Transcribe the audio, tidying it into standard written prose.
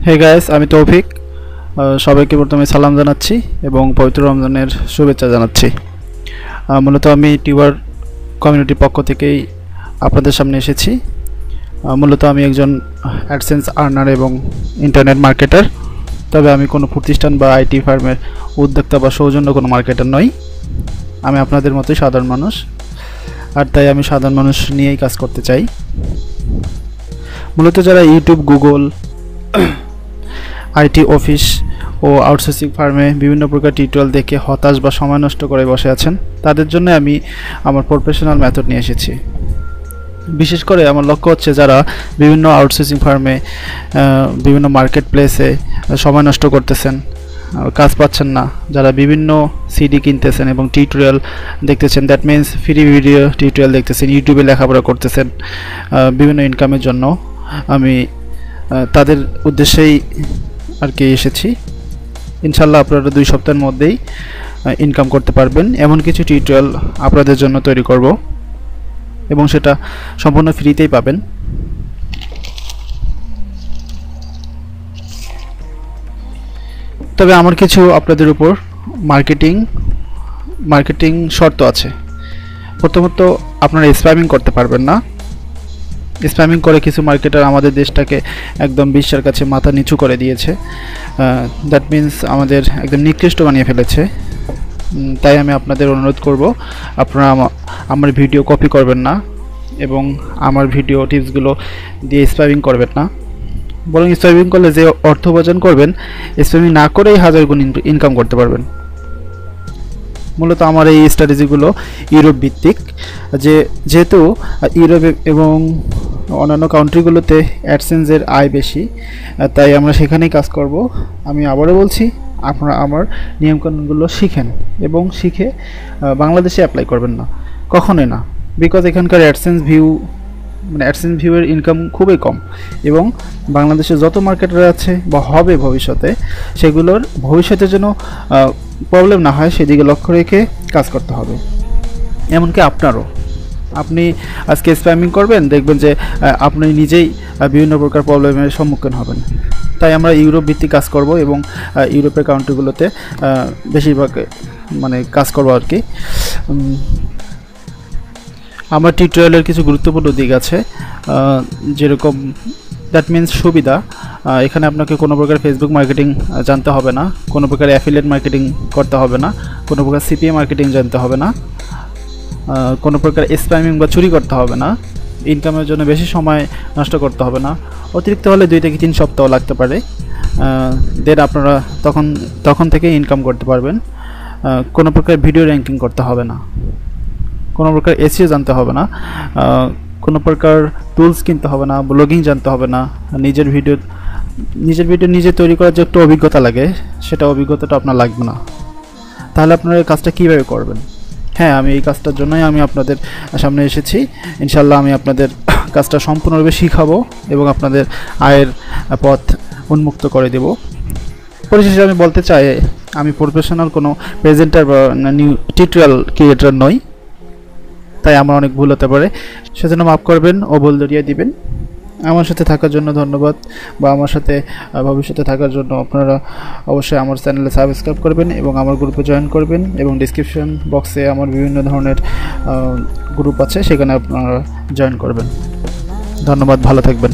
Hey guys, আমি তৌফিক। সবাইকে প্রথমে সালাম জানাচ্ছি এবং পবিত্র রমজানের শুভেচ্ছা জানাচ্ছি। মূলত আমি টিউবার কমিউনিটির পক্ষ থেকেই আপনাদের সামনে এসেছি। মূলত আমি একজন অ্যাডসেন্স আর্নার এবং ইন্টারনেট মার্কেটার। তবে আমি কোনো প্রতিষ্ঠান বা আইটি ফার্মের উদ্যোক্তা বা সৌজন্য কোনো মার্কেটার নই। আমি আপনাদের মতোই সাধারণ মানুষ, আর তাই আমি সাধারণ মানুষ নিয়েই কাজ করতে চাই। মূলত যারা ইউটিউব, গুগল, আইটি অফিস ও আউটসোর্সিং ফার্মে বিভিন্ন প্রকার টিউটোরিয়াল দেখে হতাশ বা সময় নষ্ট করে বসে আছেন, তাদের জন্য আমি আমার প্রফেশনাল মেথড নিয়ে এসেছি। বিশেষ করে আমার লক্ষ্য হচ্ছে যারা বিভিন্ন আউটসোর্সিং ফার্মে, বিভিন্ন মার্কেট প্লেসে সময় নষ্ট করতেছেন, কাজ পাচ্ছেন না, যারা বিভিন্ন সিডি কিনতেছেন এবং টিউটোরিয়াল দেখতেছেন, that means free video tutorial দেখতেছেন, ইউটিউবে লেখাপড়া করতেছেন বিভিন্ন ইনকামের জন্য, আমি তাদের উদ্দেশ্যেই আর কি এসেছি। ইনশাল্লাহ আপনারা 2 সপ্তাহের মধ্যেই ইনকাম করতে পারবেন এমন কিছু টিউটোরিয়াল আপনাদের জন্য তৈরি করব এবং সেটা সম্পূর্ণ ফ্রিতেই পাবেন। তবে আমার কিছু আপনাদের উপর মার্কেটিং শর্ত আছে। প্রথমত, আপনারা স্প্যামিং করতে পারবেন না। স্প্যামিং করে কিছু মার্কেটার আমাদের দেশটাকে একদম বিশ্বের কাছে মাথা নিচু করে দিয়েছে। দ্যাট মিন্স আমাদের একদম নিকৃষ্ট বানিয়ে ফেলেছে। তাই আমি আপনাদের অনুরোধ করব, আপনারা আমার ভিডিও কপি করবেন না এবং আমার ভিডিও টিপসগুলো দিয়ে স্প্যামিং করবেন না। বরং স্প্যামিং করলে যে অর্থ উপার্জন করবেন, স্প্যামিং না করেই 1000 গুণ ইনকাম করতে পারবেন। মূলত আমার এই স্ট্র্যাটেজিগুলো ইউরোপ ভিত্তিক, যেহেতু ইউরোপ এবং অন্যান্য কান্ট্রিগুলোতে অ্যাডসেন্সের আয় বেশি, তাই আমরা সেখানেই কাজ করব। আমি আবারও বলছি, আপনারা আমার নিয়মকানুনগুলো শিখেন এবং শিখে বাংলাদেশে অ্যাপ্লাই করবেন না, কখনোই না। বিকজ এখানকার অ্যাডসেন্স ভিউয়ের ইনকাম খুবই কম এবং বাংলাদেশে যত মার্কেটার আছে বা হবে ভবিষ্যতে, সেগুলোর ভবিষ্যতের জন্য প্রবলেম না হয় সেদিকে লক্ষ্য রেখে কাজ করতে হবে। এমনকি আপনি আজকে স্প্যামিং করবেন, দেখবেন যে আপনি নিজেই বিভিন্ন প্রকার প্রবলেমের সম্মুখীন হবেন। তাই আমরা ইউরোপ ভিত্তিক কাজ করব এবং ইউরোপের কান্ট্রিগুলোতে বেশিরভাগ কাজ করব আর কি। আমার টিউটোরিয়ালের কিছু গুরুত্বপূর্ণ দিক আছে, যেরকম দ্যাট মিন্স সুবিধা। এখানে আপনাকে কোনো প্রকার ফেসবুক মার্কেটিং জানতে হবে না, কোনো প্রকার অ্যাফিলিয়েট মার্কেটিং করতে হবে না, কোনো প্রকার সিপিএ মার্কেটিং জানতে হবে না, কোনো প্রকার স্প্যামিং বা চুরি করতে হবে না, ইনকামের জন্য বেশি সময় নষ্ট করতে হবে না। অতিরিক্ত হলে 2 থেকে 3 সপ্তাহ লাগতে পারে, দেন আপনারা তখন থেকে ইনকাম করতে পারবেন। কোনো প্রকার ভিডিও র্যাঙ্কিং করতে হবে না, কোনো প্রকার এসইও জানতে হবে না, কোনো প্রকার টুলস কিনতে হবে না, ব্লগিং জানতে হবে না। নিজের ভিডিও নিজে তৈরি করার যে একটু অভিজ্ঞতা লাগে, সেটা অভিজ্ঞতাটা আপনার লাগবে না। তাহলে আপনারা এই কাজটা কীভাবে করবেন? হ্যাঁ, আমি এই কাজটার জন্যই আমি আপনাদের সামনে এসেছি। ইনশাল্লাহ আমি আপনাদের কাজটা সম্পূর্ণরূপে শিখাবো এবং আপনাদের আয়ের পথ উন্মুক্ত করে দেব। পরিশেষে আমি বলতে চাই, আমি প্রফেশনাল কোনো প্রেজেন্টার বা টিউটোরিয়াল ক্রিয়েটর নই, তাই আমার অনেক ভুল হতে পারে, সেজন্য মাফ করবেন ও ভুল ধরিয়ে দিবেন। আমার সাথে থাকার জন্য ধন্যবাদ, বা আমার সাথে ভবিষ্যতে থাকার জন্য আপনারা অবশ্যই আমার চ্যানেলে সাবস্ক্রাইব করবেন এবং আমার গ্রুপে জয়েন করবেন, এবং ডিসক্রিপশন বক্সে আমার বিভিন্ন ধরনের গ্রুপ আছে, সেখানে আপনারা জয়েন করবেন। ধন্যবাদ, ভালো থাকবেন।